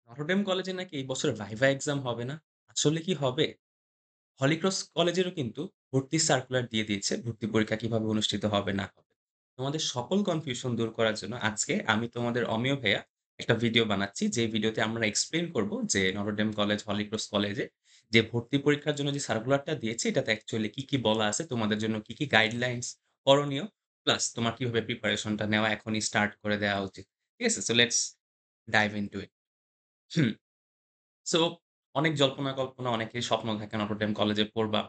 Notre Dame কলেজে নাকি এই বছর ভাইভা এক্সাম হবে না। আসলে কি হবে? হলিক্রস কলেজেরও কিন্তু ভর্তির সার্কুলার দিয়ে দিয়েছে। ভর্তি পরীক্ষা কিভাবে অনুষ্ঠিত হবে না হবে। তোমাদের সকল কনফিউশন দূর করার জন্য আজকে আমি তোমাদের অমিয় ভাইয়া একটা ভিডিও বানাচ্ছি। যে ভিডিওতে আমরা এক্সপ্লেইন করব যে নটরডেম কলেজ, হলিক্রস কলেজে যে ভর্তি পরীক্ষার জন্য যে সার্কুলারটা দিয়েছে এটাতে অ্যাকচুয়ালি কি বলা আছে, তোমাদের জন্য কি গাইডলাইনস করণীয়, প্লাস তোমার কিভাবে প্রিপারেশনটা নেওয়া এখনই স্টার্ট করে দেওয়া উচিত। ঠিক আছে? So let's dive into it. Hmm. So অনেক জল্পনা-কল্পনা, অনেকের স্বপ্ন থাকে নটরডেম কলেজে পড়বা।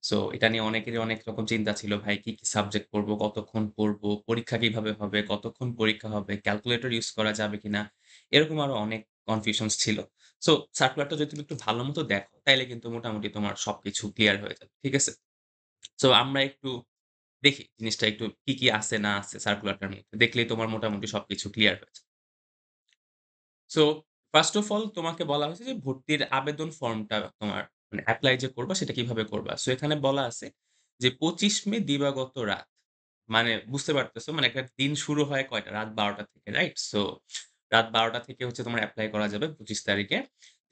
সো এটা নিয়ে অনেকেরই অনেক রকম চিন্তা ছিল। ভাই কি সাবজেক্ট পড়বো, কতক্ষণ পড়বো, পরীক্ষা কিভাবে হবে, কতক্ষণ পরীক্ষা হবে, ক্যালকুলেটর ইউস করা যাবে কিনা? এরকম আরো অনেক কনফিউশনস ছিল। সো সার্কুলারটা যদি তুমি একটু ভালো মতো দেখো, তাইলে কিন্তু মোটামুটি তোমার সবকিছু ক্লিয়ার হয়ে যাবে। ঠিক আছে? সো আমরা একটু দেখি জিনিসটা একটু কি আছে না আছে সার্কুলারটার মধ্যে। দেখলেই তোমার মোটামুটি সবকিছু ক্লিয়ার হয়ে যাবে। সো ফার্স্ট অফ অল তোমাকে বলা হয়েছে যে ভর্তির আবেদন ফর্মটা তোমার মানে এপ্লাই যে করবা সেটা কিভাবে করবা। সো এখানে বলা আছে যে ২৫ মে দিবাগত রাত। মানে বুঝতে পারতেছো মানে একটা দিন শুরু হয় কয়টা? রাত ১২টা থেকে, রাইট? সো রাত ১২টা থেকে হচ্ছে তোমার এপ্লাই করা যাবে ২৫ তারিখে।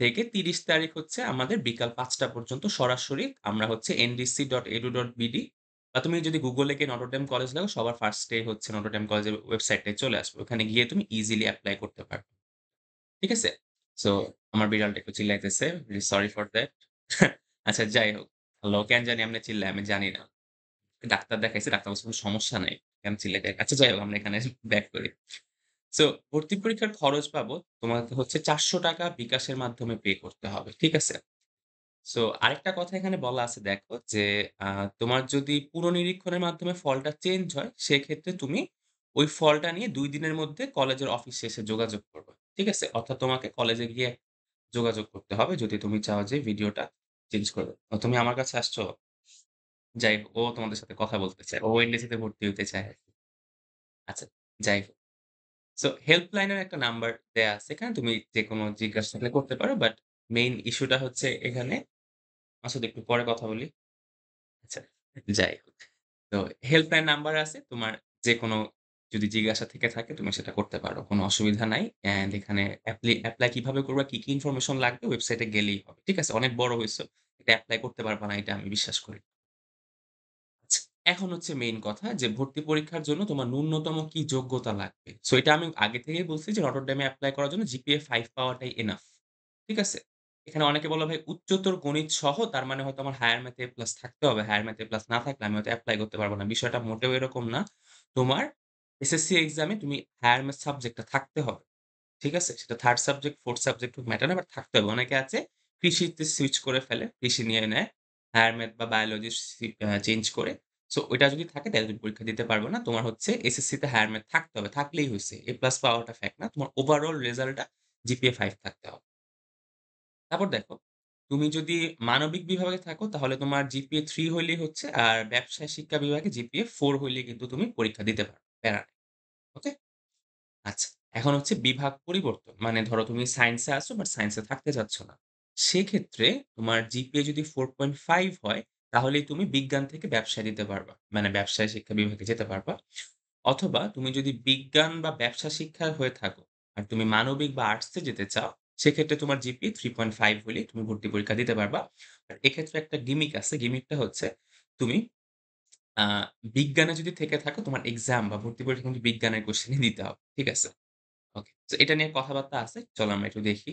থেকে ৩০ তারিখ হচ্ছে আমাদের বিকাল ৫টা পর্যন্ত সরাসরি আমরা হচ্ছে ndc.edu.bd বা তুমি যদি গুগলে গিয়ে নটরডেম কলেজ লেখো সবার ফার্স্ট এ হচ্ছে নটরডেম কলেজের ওয়েবসাইটটায় চলে আসবে। ওখানে গিয়ে তুমি ইজিলি এপ্লাই করতে পারবে। ঠিক আছে? সো আমার বিড়ালটা একটু চিল্লাইতেছে। Really sorry for that. আচ্ছা যাই হোক। হ্যালো কেন জানি এমনে চিল্লায় আমি জানি না। ডাক্তার দেখাইছি, ডাক্তার বলছে কোন সমস্যা নাই। কেন চিল্লাইতে আচ্ছা যাই হোক আমরা এখানে ব্যাক করি। সো ভর্তি পরীক্ষার খরচ বাবদ তোমাকে হচ্ছে ৳৪০০ বিকাশের মাধ্যমে পে করতে হবে। ঠিক আছে? সো আরেকটা কথা এখানে বলা আছে দেখো যে, আ তোমার যদি পুনঃনিরীক্ষণের মাধ্যমে ফলটা চেঞ্জ হয়, সেক্ষেত্রে তুমি ওই ফলটা নিয়ে ২ দিনের মধ্যে কলেজের অফিসে এসে যোগাযোগ করবা। ঠিক আছে? অর্থাৎ তোমাকে কলেজে গিয়ে যোগাযোগ করতে হবে যদি তুমি চাও যে ভিডিওটা চেঞ্জ করবে। তুমি আমার কাছে আসছো? যাই হোক, ও তোমাদের সাথে কথা বলতে চায়। ও এনডিসিতে ভর্তি হইতে চায় আরকি। আচ্ছা, যাই হোক। সো হেল্পলাইন এর একটা নাম্বার দেয়া আছে এখানে। তুমি যেকোনো জিজ্ঞাসা থাকলে করতে পারো। বাট মেইন ইস্যুটা হচ্ছে এখানে আমার সাথে একটু পরে কথা বলি। আচ্ছা, যাই হোক। তো হেল্পলাইন নাম্বার আছে। তোমার যেকোনো যদি জিজ্ঞাসা থেকে থাকে তুমি সেটা করতে পারো। কোন অসুবিধা নাই। অ্যান্ড এখানে এপ্লাই কিভাবে করবা, কি ইনফরমেশন লাগবে ওয়েবসাইটে গেলেই হবে। ঠিক আছে? অনেক বড় হইছো। এটা এপ্লাই করতে পারবা না এটা আমি বিশ্বাস করি। আচ্ছা, এখন হচ্ছে মেইন কথা যে ভর্তি পরীক্ষার জন্য তোমার ন্যূনতম কি যোগ্যতা লাগবে। সো এটা আমি আগে থেকেই বলছি যে নটরডেমে এপ্লাই করার জন্য জিপিএ 5 পাওয়াটাই এনাফ। ঠিক আছে? এখানে অনেকে বলে ভাই উচ্চতর গণিত সহ তার মানে হয়তো আমার হায়ার ম্যাথ এ প্লাস থাকতে হবে। হায়ার ম্যাথ এ প্লাস না থাকলে আমি হয়তো এপ্লাই করতে পারব না। বিষয়টা মোটেও এরকম না। তোমার এসএসসি এক্সামে তুমি হায়ার ম্যাথ সাবজেক্টটা থাকতে হবে। ঠিক আছে? সেটা 3rd সাবজেক্ট, 4th সাবজেক্ট হোক ম্যাটার না বাট থাকতে হবে। অনেকে আছে কৃষিতে সুইচ করে ফেলে। কৃষি নিয়ে নেয়। হায়ার ম্যাথ বা বায়োলজি চেঞ্জ করে। সো ওইটা যদি থাকে তাহলে তুমি পরীক্ষা দিতে পারবে না। তোমার হচ্ছে এসএসসিতে হায়ার ম্যাথ থাকতে হবে। থাকলেই হইছে। এ প্লাস পাওয়াটা ফ্যাক্ট না। তোমার ওভারঅল রেজাল্টটা জিপিএ 5 থাকতে হবে। তারপর দেখো, তুমি যদি মানবিক বিভাগে থাকো তাহলে তোমার জিপিএ 3 হইলেই হচ্ছে। আর ব্যবসায় শিক্ষা বিভাগে জিপিএ 4 হইলেই কিন্তু তুমি পরীক্ষা দিতে পারো। প্যারা নাই। ওকে? আচ্ছা। এখন হচ্ছে বিভাগ পরিবর্তন। মানে ধরো তুমি সায়েন্স এ আছো বাট সায়েন্স এ থাকতে চাচ্ছ না। সেক্ষেত্রে তোমার জিপিএ যদি 4.5 হয় তাহলেই তুমি বিজ্ঞান থেকে ব্যবসায় দিতে পারবা। মানে ব্যবসায় শিক্ষা বিভাগে যেতে পারবা। অথবা তুমি যদি বিজ্ঞান বা ব্যবসা শিক্ষায় হয়ে থাকো আর তুমি মানবিক বা আর্টস এ যেতে চাও, সেক্ষেত্রে তোমার জিপিএ 3.5 হলেই তুমি ভর্তি পরীক্ষা দিতে পারবা। আর এক্ষেত্রে একটা গিমিক আছে। গিমিকটা হচ্ছে তুমি আ বিজ্ঞানে যদি থেকে থাকো তোমার এক্সাম বা ভর্তি পরীক্ষা কিন্তু বিজ্ঞানের কোয়েশ্চেনই দিতে হবে। ঠিক আছে? ওকে। সো এটা নিয়ে কথাবার্তা আছে। চলো আমরা একটু দেখি।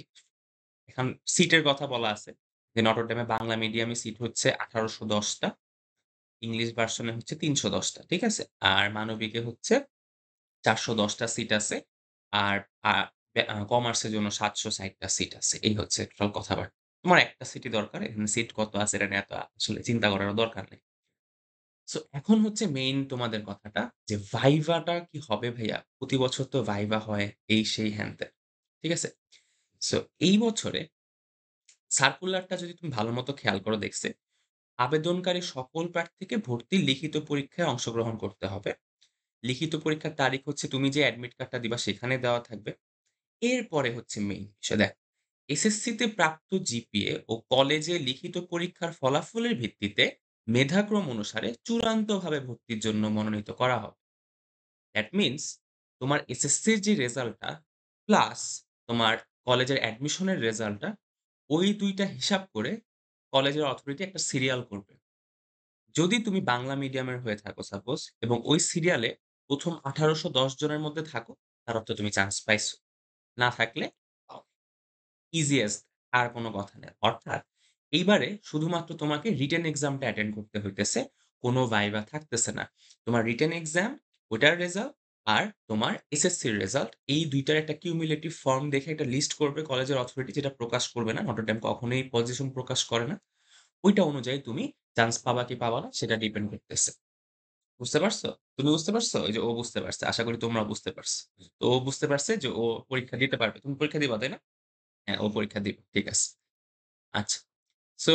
এখন সিটের কথা বলা আছে যে নটরডেমে বাংলা মিডিয়ামে সিট হচ্ছে ১৮১০ টা, ইংলিশ ভার্সনে হচ্ছে ৩১০ টা। ঠিক আছে? আর মানবিকে হচ্ছে ৪১০ টা সিট আছে। আর আ কমার্সের জন্য ৭৬০ টা সিট আছে। এই হচ্ছে টোটাল কথাবার্তা। তোমার একটা সিটই দরকার। এখানে সিট কত আছে এটা নিয়ে এত আসলে চিন্তা করারও দরকার নেই। সো এখন হচ্ছে মেইন তোমাদের কথাটা যে ভাইভাটা কি হবে ভাইয়া? প্রতি বছর তো ভাইভা হয়, এই সেই হ্যান-ত্যান। ঠিক আছে? সো এই বছরে সার্কুলারটা যদি তুমি ভালোমতো খেয়াল করো দেখছে, আবেদনকারী সকল প্রার্থীকে ভর্তির লিখিত পরীক্ষায় অংশগ্রহণ করতে হবে। লিখিত পরীক্ষার তারিখ হচ্ছে তুমি যে অ্যাডমিট কার্ডটা দিবা সেখানে দেওয়া থাকবে। এরপরে হচ্ছে মেইন বিষয় দেখো, এসএসসিতে প্রাপ্ত জিপিএ ও কলেজে লিখিত পরীক্ষার ফলাফলের ভিত্তিতে মেধাক্রম অনুসারে চূড়ান্তভাবে ভর্তির জন্য মনোনীত করা হবে। দ্যাট মিনস তোমার এসএসসির যে রেজাল্টটা প্লাস তোমার কলেজের অ্যাডমিশনের রেজাল্টটা ওই ২ টা হিসাব করে কলেজের অথরিটি একটা সিরিয়াল করবে। যদি তুমি বাংলা মিডিয়ামের হয়ে থাকো সাপোজ এবং ওই সিরিয়ালে ১ম ১৮১০ জনের মধ্যে থাকো, তার অর্থ তুমি চান্স পাইছো। না থাকলে ইজি অ্যাজ আর কোন কথা নেই। অর্থাৎ এইবারে শুধুমাত্র তোমাকে রিটেন এক্সামটা অ্যাটেন্ড করতে হইতেছে। কোন ভাইবা থাকতেছে না। তোমার রিটেন এক্সাম, ওটার রেজাল্ট আর তোমার এসএসসির রেজাল্ট এই ২ টার একটা কিউমুলেটিভ ফর্ম দেখে একটা লিস্ট করবে কলেজের অথরিটি যেটা প্রকাশ করবে না। নটরডেম কখনোই পজিশন প্রকাশ করে না। ওইটা অনুযায়ী তুমি চান্স পাবা কি পাবা না সেটা ডিপেন্ড করতেছে। বুঝতে পারছো? তুমি বুঝতে পারছো? এই যে ও বুঝতে পারছে। আশা করি তোমরাও বুঝতে পারছো। তো ও বুঝতে পারছে যে ও পরীক্ষা দিতে পারবে। তুমি পরীক্ষা দিবা, তাই না? হ্যাঁ, ও পরীক্ষা দিবে। ঠিক আছে। আচ্ছা। সো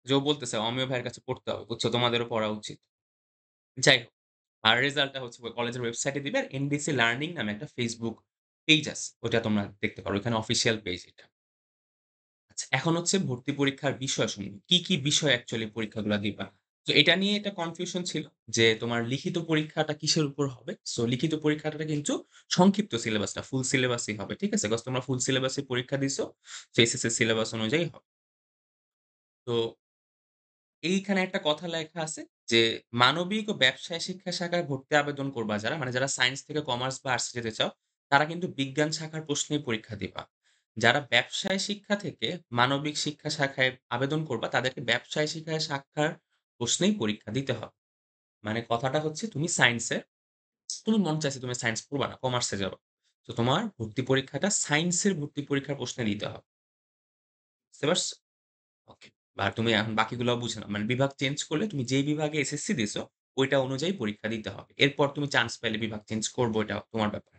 যে ও বলতেছে অমিয় ভাইয়ের কাছে পড়তে হবে। বুঝছো? তোমাদেরও পড়া উচিত। যাই হোক। আর রেজাল্টটা হচ্ছে কলেজের ওয়েবসাইটে দিবে। আর এনবিসি লার্নিং নামে একটা Facebook পেজ আছে। ওইটা তোমরা দেখতে পারো। ওখানে অফিসিয়াল পেজ এটা। আচ্ছা, এখন হচ্ছে ভর্তি পরীক্ষার বিষয়সমূহ। কি বিষয়ে অ্যাকচুয়ালি পরীক্ষাগুলা দিবা? তো এটা নিয়ে একটা কনফিউশন ছিল যে তোমার লিখিত পরীক্ষাটা কিসের উপর হবে? সো লিখিত পরীক্ষাটা কিন্তু সংক্ষিপ্ত সিলেবাস না, ফুল সিলেবাসই হবে। ঠিক আছে? কজ তোমরা ফুল সিলেবাসে পরীক্ষা দিছো। সো এসএসসি সিলেবাস অনুযায়ী হবে। তো এইখানে একটা কথা লেখা আছে যে, মানবিক ও ব্যবসায় শিক্ষা শাখায় ভর্তি আবেদন করবা যারা, মানে যারা সায়েন্স থেকে কমার্স বা আর্টস যেতে চাও, তারা কিন্তু বিজ্ঞান শাখার প্রশ্নেই পরীক্ষা দিবা। যারা ব্যবসায় শিক্ষা থেকে মানবিক শিক্ষা শাখায় আবেদন করবা, তাদেরকে ব্যবসায় শিক্ষা শাখার প্রশ্নেই পরীক্ষা দিতে হবে। মানে কথাটা হচ্ছে তুমি সায়েন্সের, তুমি মন চাইছে তুমি সায়েন্স পড়বা না, কমার্সে যাবা। তো তোমার ভর্তি পরীক্ষাটা সায়েন্সের ভর্তি পরীক্ষার প্রশ্নে দিতে হবে। বুঝতে পারছ? ওকে। আর তুমি এখন বাকিগুলাও বুঝে নাও। মানে বিভাগ চেঞ্জ করলে তুমি যেই বিভাগে এসএসসি দিছো, ওইটা অনুযায়ী পরীক্ষা দিতে হবে। এরপর তুমি চান্স পাইলে বিভাগ চেঞ্জ করবো, এটা তোমার ব্যাপার।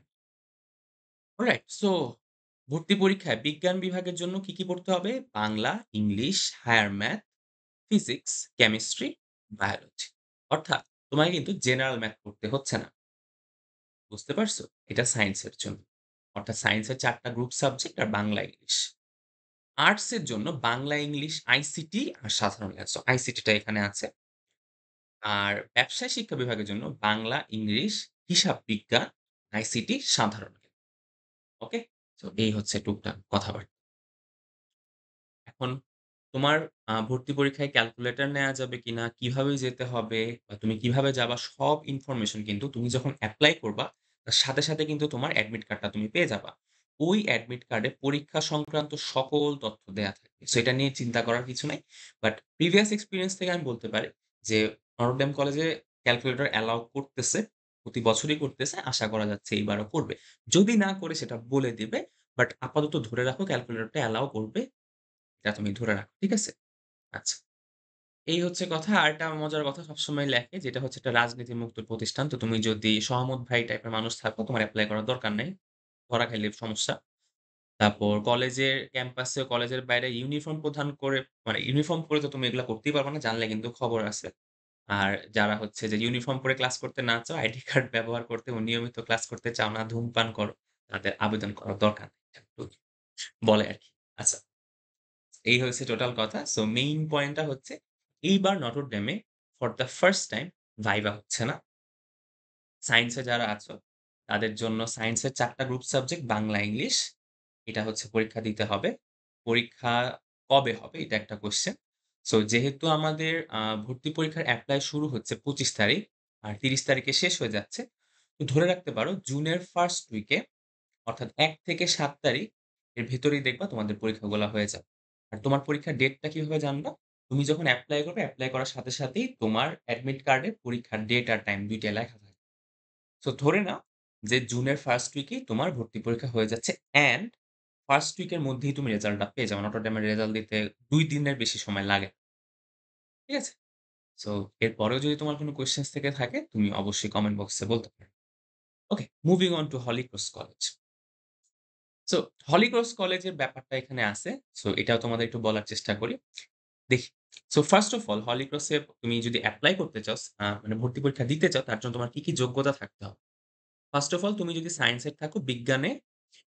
অলরাইট? সো ভর্তি পরীক্ষায় বিজ্ঞান বিভাগের জন্য কি পড়তে হবে? Bangla, English, higher math, physics, chemistry, biology. অর্থাৎ তোমাকে কিন্তু জেনারেল ম্যাথ পড়তে হচ্ছে না। বুঝতে পারছো? এটা সায়েন্সের জন্য। অর্থাৎ সায়েন্সের ৪ টা গ্রুপ সাবজেক্ট আর বাংলা, ইংলিশ। আর্টস এর জন্য বাংলা, ইংলিশ, আইসিটি আর সাধারণ জ্ঞান। সো আইসিটি টা এখানে আছে। আর ব্যবসায় শিক্ষা বিভাগের জন্য বাংলা, ইংলিশ, হিসাব বিজ্ঞান, আইসিটি, সাধারণ জ্ঞান। ওকে? সো এই হচ্ছে টুকটাক কথাবার্তা। এখন তোমার ভর্তি পরীক্ষায় ক্যালকুলেটর নেয়া যাবে কিনা, কিভাবে যেতে হবে বা তুমি কিভাবে যাবা সব ইনফরমেশন কিন্তু তুমি যখন এপ্লাই করবা, তার সাথে কিন্তু তোমার অ্যাডমিট কার্ডটা তুমি পেয়ে যাবা। ওই অ্যাডমিট কার্ডে পরীক্ষা সংক্রান্ত সকল তথ্য দেয়া থাকবে। সো এটা নিয়ে চিন্তা করার কিছু নাই। বাট প্রিভিয়াস এক্সপেরিয়েন্স থেকে আমি বলতে পারি যে নটরডেম কলেজে ক্যালকুলেটর অ্যালাও করতেছে। প্রতি বছরই করতেছে। আশা করা যাচ্ছে এইবারও করবে। যদি না করে সেটা বলে দিবে। বাট আপাতত ধরে রাখো ক্যালকুলেটরটা অ্যালাও করবে। এটা তুমি ধরে রাখো। ঠিক আছে? আচ্ছা। এই হচ্ছে কথা। আরেকটা মজার কথা সবসময় লেখে যেটা হচ্ছে একটা রাজনীতি মুক্ত প্রতিষ্ঠান। তো তুমি যদি সহমত ভাই টাইপের মানুষ থাকো, তোমার এপ্লাই করার দরকার নেই। ধরা খাইলে সমস্যা। তারপর কলেজের ক্যাম্পাসে, কলেজের বাইরে ইউনিফর্ম প্রধান করে মানে ইউনিফর্ম পরে তো তুমি এগুলা করতেই পারবা না। জানলে কিন্তু খবর আছে। আর যারা হচ্ছে যে ইউনিফর্ম পরে ক্লাস করতে না চাও, আইডি কার্ড ব্যবহার করতে ও নিয়মিত ক্লাস করতে চাও না, ধূমপান করো, তাদের আবেদন করার দরকার নেই। একটু বলে আরকি। আচ্ছা। এই হচ্ছে টোটাল কথা। সো মেইন পয়েন্টটা হচ্ছে এইবার নটরডেমে for the first time viva হচ্ছে না। সায়েন্সে যারা আছো তাদের জন্য সায়েন্সের ৪ টা গ্রুপ সাবজেক্ট বাংলা, ইংলিশ এটা হচ্ছে পরীক্ষা দিতে হবে। পরীক্ষা কবে হবে? এটা একটা কোয়েশ্চেন। সো যেহেতু আমাদের ভর্তি পরীক্ষার এপ্লাই শুরু হচ্ছে ২৫ তারিখ আর ৩০ তারিখে শেষ হয়ে যাচ্ছে। তো ধরে রাখতে পারো জুনের ফার্স্ট উইকে অর্থাৎ ১ থেকে ৭ তারিখ এর ভেতরেই দেখবা তোমাদের পরীক্ষাগুলা হয়ে যাবে। আর তোমার পরীক্ষার ডেটটা কিভাবে জানবা? তুমি যখন এপ্লাই করবে, এপ্লাই করার সাথেই তোমার অ্যাডমিট কার্ডে পরীক্ষার ডেট আর টাইম ২ টাই লেখা থাকবে। সো ধরে নাও যে জুনের ফার্স্ট উইকেই তোমার ভর্তি পরীক্ষা হয়ে যাচ্ছে অ্যান্ড ফার্স্ট উইকের মধ্যেই তুমি রেজাল্টটা পেয়ে যাবে। নটরডেমের রেজাল্ট দিতে ২ দিনের বেশি সময় লাগে না। ঠিক আছে? সো এরপরেও যদি তোমার কোনো কোয়েশ্চেনস থেকে থাকে তুমি অবশ্যই কমেন্ট বক্সে বলতে পারো। Okay, moving on to Holy Cross College. So Holy Cross কলেজের ব্যাপারটা এখানে আছে। সো এটাও তোমাদের একটু বলার চেষ্টা করি। দেখি। সো ফার্স্ট অফ অল হলিক্রসে তুমি যদি এপ্লাই করতে চাও, মানে ভর্তি পরীক্ষা দিতে চাও, তার জন্য তোমার কি যোগ্যতা থাকতে হবে? ফার্স্ট অফ অল তুমি যদি সায়েন্সের থাকো বিজ্ঞানে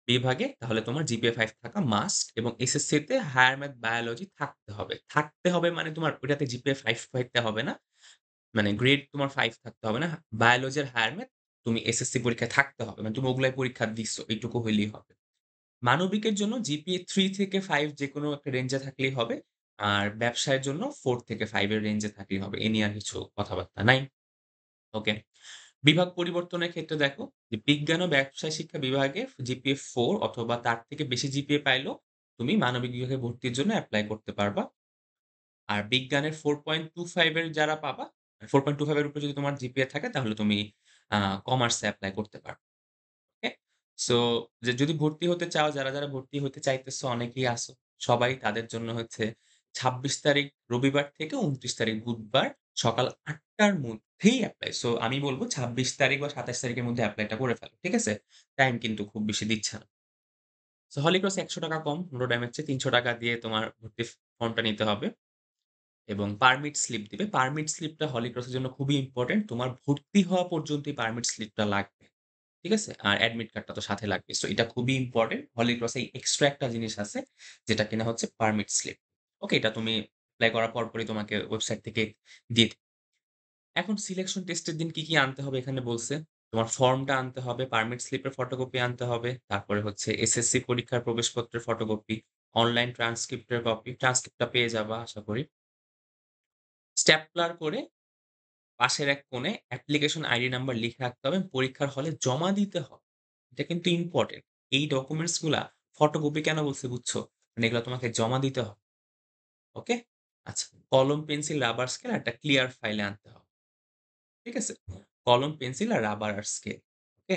বিভাগে তাহলে তোমার জিপিএ ৫ থাকা মাস্ট এবং এসএসসিতে হায়ার ম্যাথ, বায়োলজি থাকতে হবে। থাকতে হবে মানে তোমার ওটাতে জিপিএ ৫ পাইতে হবে না। মানে গ্রেড তোমার ৫ থাকতে হবে না। বায়োলজি আর হায়ার ম্যাথ তুমি এসএসসি পরীক্ষায় থাকতে হবে। মানে তুমি ওগুলাই পরীক্ষা দিছো। এইটুকু হইলেই হবে। মানবিকের জন্য জিপিএ 3 থেকে 5 যেকোনো একটা রেঞ্জে থাকলেই হবে। আর ব্যবসায়ের জন্য 4 থেকে 5 এর রেঞ্জে থাকলেই হবে। এ নিয়ে আর কিছু কথাবার্তা নাই। ওকে। বিভাগ পরিবর্তনের ক্ষেত্রে দেখো যে বিজ্ঞান ও ব্যবসায় শিক্ষা বিভাগে জিপিএ 4 অথবা তার থেকে বেশি জিপিএ পাইলেও তুমি মানবিক বিভাগে ভর্তির জন্য এপ্লাই করতে পারবা। আর বিজ্ঞানের 4.25 এর যারা পাবা, 4.25 এর উপরে যদি তোমার জিপিএ থাকে তাহলে তুমি আ কমার্সে এপ্লাই করতে পারো। ওকে? সো যে যদি ভর্তি হতে চাও, যারা ভর্তি হতে চাইতেছো অনেকেই আছো। সবাই তাদের জন্য হচ্ছে ২৬ তারিখ রবিবার থেকে ২৯ তারিখ বুধবার সকাল ৮ টার মধ্যেই এপ্লাই। সো আমি বলব ২৬ তারিখ বা ২৭ তারিখের মধ্যে এপ্লাইটা করে ফেলো। ঠিক আছে? টাইম কিন্তু খুব বেশি দিচ্ছে না। সো হলিক্রসে ৳১০০ কম, রোডামের চেয়ে ৳৩০০ দিয়ে তোমার ভর্তির ফর্মটা নিতে হবে এবং পারমিট স্লিপ দিবে। পারমিট স্লিপটা হলিক্রসের জন্য খুবই ইম্পোর্টেন্ট। তোমার ভর্তি হওয়া পর্যন্ত এই পারমিট স্লিপটা লাগবে। ঠিক আছে? আর অ্যাডমিট কার্ডটা তো সাথে লাগবে। সো এটা খুবই ইম্পোর্টেন্ট। হলিক্রসে এক্সট্রা একটা জিনিস আছে যেটা কিনা হচ্ছে পারমিট স্লিপ। ওকে? এটা তুমি এপ্লাই করার পরপরই তোমাকে ওয়েবসাইট থেকে দিয়ে দিবে। এখন সিলেকশন টেস্টের দিন কি আনতে হবে এখানে বলছে। তোমার ফর্মটা আনতে হবে, পারমিট স্লিপের ফটোকপি আনতে হবে। তারপরে হচ্ছে এসএসসি পরীক্ষার প্রবেশপত্রের ফটোকপি, অনলাইন ট্রান্সক্রিপ্টের কপি। ট্রান্সক্রিপ্টটা পেয়ে যাবা আশা করি। স্ট্যাপলার করে পাশের এক কোণে অ্যাপ্লিকেশন আইডি নাম্বার লিখে রাখতে হবে। পরীক্ষার হলে জমা দিতে হবে। এটা কিন্তু ইম্পোর্টেন্ট। এই ডকুমেন্টস গুলা ফটোকপি কেন বলছি বুঝছো? মানে এগুলা তোমাকে জমা দিতে হবে। ওকে? আচ্ছা। কলম, পেন্সিল, রাবার স্কেল আর একটা ক্লিয়ার ফাইলে আনতে হবে। ঠিক আছে? কলম, পেন্সিল আর রাবার আর স্কেল। ওকে?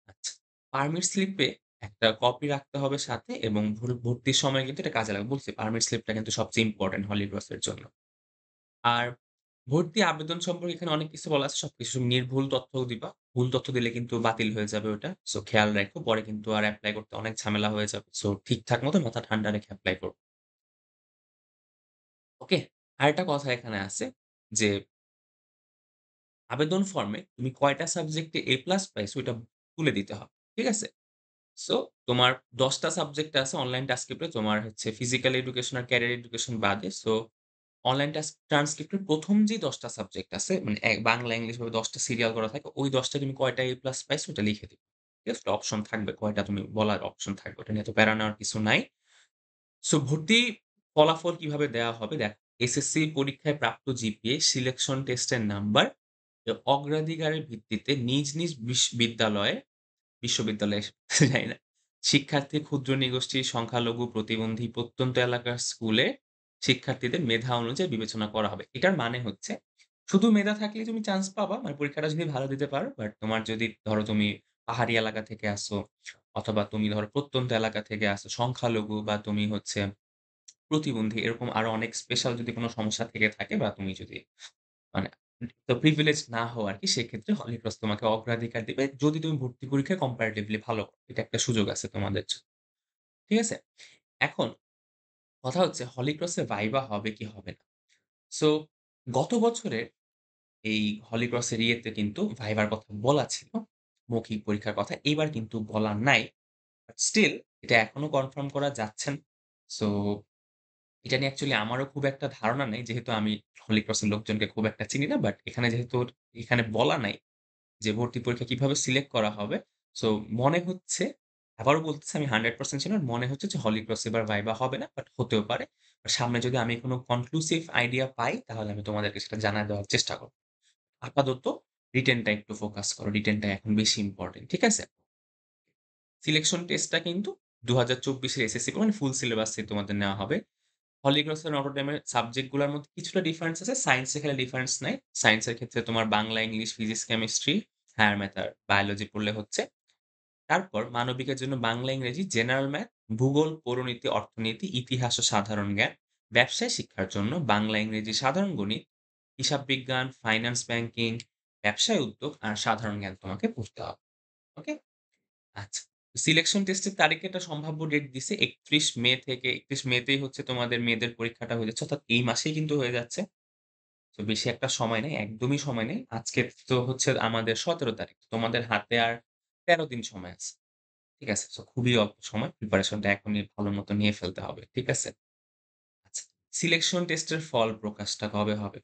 আচ্ছা। পারমিট স্লিপে একটা কপি রাখতে হবে সাথে এবং ভর্তির সময় কিন্তু এটা কাজে লাগবে। বলছি পারমিট স্লিপটা কিন্তু সবচেয়ে ইম্পোর্টেন্ট হলিক্রস এর জন্য। আর ভর্তি আবেদন সম্পর্কে এখানে অনেক কিছু বলা আছে। সবকিছু নির্ভুল তথ্য দিবা। ভুল তথ্য দিলে কিন্তু বাতিল হয়ে যাবে ওটা। সো খেয়াল রাইখো। পরে কিন্তু আর এপ্লাই করতে অনেক ঝামেলা হয়ে যাবে। সো ঠিকঠাক মতো মাথা ঠান্ডা রেখে এপ্লাই করো। ওকে? আরেকটা কথা এখানে আছে যে আবেদন ফর্মে তুমি কয়টা সাবজেক্টে এ প্লাস পাইছো ওইটা তুলে দিতে হবে। ঠিক আছে? সো তোমার ১০ টা সাবজেক্ট আছে অনলাইন ট্রান্সক্রিপ্টে তোমার হচ্ছে ফিজিক্যাল এডুকেশন আর ক্যারিয়ার এডুকেশন বাদে। সো অনলাইন ট্রান্সক্রিপ্টের ১ম যেই ১০ টা সাবজেক্ট আছে মানে বাংলা, ইংলিশ ভাবে ১০ টা সিরিয়াল করা থাকে। ওই ১০ টায় তুমি কয়টা এ প্লাস পাইছো ওটা লিখে দিবা। ঠিক আছে? অপশন থাকবে কয়টা তুমি বলার অপশন থাকবে। ওটা নিয়ে এত প্যারা নেওয়ার কিছু নাই। সো ভর্তি ফলাফল কিভাবে দেওয়া হবে দেখো, এসএসসি পরীক্ষায় প্রাপ্ত জিপিএ, সিলেকশন টেস্টের নাম্বার, অগ্রাধিকারের ভিত্তিতে নিজ বিদ্যালয়ে বিশ্ববিদ্যালয়ে যাই না। শিক্ষার্থী, ক্ষুদ্র নিগোষ্ঠী, সংখ্যালঘু, প্রতিবন্ধী, প্রত্যন্ত এলাকার স্কুলে শিক্ষার্থীদের মেধা অনুযায়ী বিবেচনা করা হবে। এটার মানে হচ্ছে শুধু মেধা থাকলেই তুমি চান্স পাবা। মানে পরীক্ষাটা যদি ভালো দিতে পারো। বাট তোমার যদি ধরো তুমি পাহাড়ি এলাকা থেকে আসো অথবা তুমি ধরো প্রত্যন্ত এলাকা থেকে আসো, সংখ্যালঘু বা তুমি হচ্ছে প্রতিবন্ধী এরকম আরো অনেক স্পেশাল যদি কোন সমস্যা থেকে থাকে বা তুমি যদি মানে তো প্রিভিলেজ না হও আরকি সেক্ষেত্রে হলিক্রস তোমাকে অগ্রাধিকার দিবে। যদি তুমি ভর্তি পরীক্ষায় কম্পারেটিভলি ভালো করো। এটা একটা সুযোগ আছে তোমাদের জন্য। ঠিক আছে? এখন কথা হচ্ছে হলিক্রসে ভাইবা হবে কি হবে না? সো গত বছরের এই হলিক্রসের ইয়েতে কিন্তু ভাইবার কথা বলা ছিল। মৌখিক পরীক্ষার কথা। এবার কিন্তু বলা নাই। বাট স্টিল এটা এখনো কনফার্ম করা যাচ্ছে না। সো এটা নিয়ে অ্যাকচুয়ালি আমারও খুব একটা ধারণা নেই। যেহেতু আমি হলিক্রসের লোকজনকে খুব একটা চিনি না। বাট এখানে যেহেতু এখানে বলা নাই যে ভর্তি পরীক্ষা কিভাবে সিলেক্ট করা হবে। সো মনে হচ্ছে, আবারও বলতেছি আমি 100% সিওর মনে হচ্ছে যে হলিক্রস এবার ভাইবা হবে না। বাট হতেও পারে। সামনে যদি আমি কোন কনক্লুসিভ আইডিয়া পাই তাহলে আমি তোমাদেরকে সেটা জানায় দেওয়ার চেষ্টা করব। আপাতত রিটেনটা একটু ফোকাস করো। রিটেনটা এখন বেশি ইম্পোর্টেন্ট। ঠিক আছে? সিলেকশন টেস্টটা কিন্তু ২০২৪ এর এসএসসি মানে ফুল সিলেবাসই তোমাদের নেওয়া হবে। হলিক্রস আর নটরডেমের সাবজেক্ট গুলার মধ্যে কিছুটা ডিফারেন্স আছে। সায়েন্স এ খালি ডিফারেন্স নাই। সায়েন্স এর ক্ষেত্রে তোমার Bangla, English, physics, chemistry, higher math আর বায়োলজি পড়লে হচ্ছে। তারপর মানবিকের জন্য বাংলা, ইংরেজি, জেনারেল ম্যাথ, ভূগোল, পৌরনীতি, অর্থনীতি, ইতিহাস ও সাধারণ জ্ঞান। ব্যবসায় শিক্ষার জন্য বাংলা, ইংরেজি, সাধারণ গণিত, হিসাব বিজ্ঞান, ফাইন্যান্স, ব্যাংকিং, ব্যবসায় উদ্যোগ আর সাধারণ জ্ঞান তোমাকে পড়তে হবে। ওকে? আচ্ছা। সিলেকশন টেস্টের তারিখে একটা সম্ভাব্য ডেট দিছে ৩১ মে থেকে ৩১ মেতেই হচ্ছে তোমাদের মেয়েদের পরীক্ষাটা হয়ে যাচ্ছে। অর্থাৎ এই মাসেই কিন্তু হয়ে যাচ্ছে। তো বেশি একটা সময় নেই, একদমই সময় নেই। আজকে তো হচ্ছে আমাদের ১৭ তারিখ। তোমাদের হাতে আর ১৩ দিন সময় আছে। ঠিক আছে? সো খুবই অল্প সময়। প্রিপারেশনটা এখনই ভালো মতো নিয়ে ফেলতে হবে। ঠিক আছে? আচ্ছা। সিলেকশন টেস্টের ফল প্রকাশটা কবে হবে?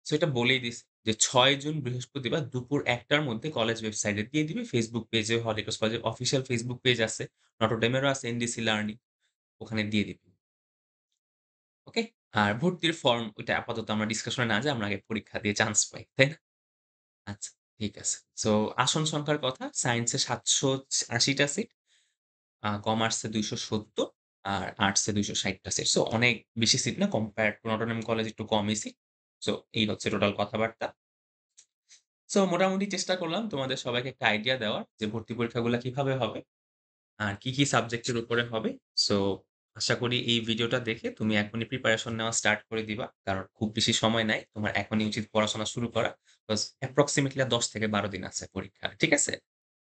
সো এটা বলেই দিছে যে ৬ জুন বৃহস্পতিবার দুপুর ১ টার মধ্যে কলেজ ওয়েবসাইটে দিয়ে দিবে। Facebook পেজে হলি ক্রস কলেজের অফিসিয়াল Facebook পেজ আছে। নটরডেমেরও আছে এনডিসি লার্নিং। ওখানে দিয়ে দিবে। ওকে? আর ভর্তির ফর্ম ওইটা আপাতত আমরা ডিসকাশন এ না যাই। আমরা আগে পরীক্ষা দিয়ে চান্স পাই। তাই না? আচ্ছা, ঠিক আছে। সো আসন সংখ্যার কথা সায়েন্সে ৭৮০ টা সিট, কমার্সে ২৭০ আর আর্টসে ২৬০ টা সিট। সো অনেক বেশি সিট না কম্পেয়ার টু নটরডেম কলেজ একটু কমই সিট। সো এই হচ্ছে টোটাল কথাবার্তা। সো মোটামুটি চেষ্টা করলাম তোমাদের সবাইকে একটা আইডিয়া দেওয়ার যে ভর্তি পরীক্ষাগুলা কিভাবে হবে আর কি সাবজেক্টের উপরে হবে। সো আশা করি এই ভিডিওটা দেখে তুমি এখনই প্রিপারেশন নেওয়া স্টার্ট করে দিবা। কারণ খুব বেশি সময় নাই। তোমার এখনই উচিত পড়াশোনা শুরু করা। বিকজ অ্যাপ্রক্সিমেটলি আর ১০ থেকে ১২ দিন আছে পরীক্ষার। ঠিক আছে?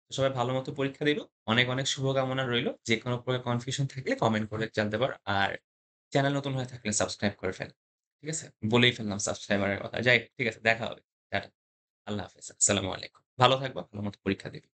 তো সবাই ভালোমতো পরীক্ষা দিবা। অনেক, অনেক শুভকামনা রইলো। যেকোনো প্রকার কনফিউশন থাকলে কমেন্ট করে জানতে পারো। আর চ্যানেল নতুন হয়ে থাকলে সাবস্ক্রাইব করে ফেল। ঠিক আছে? বলেই ফেললাম সাবস্ক্রাইবার এর কথা। যাই হোক ঠিক আছে দেখা হবে। টাটা। আল্লাহ হাফেজ। আসসালামু আলাইকুম। ভালো থাকবা, ভালো মতো পরীক্ষা দিবা।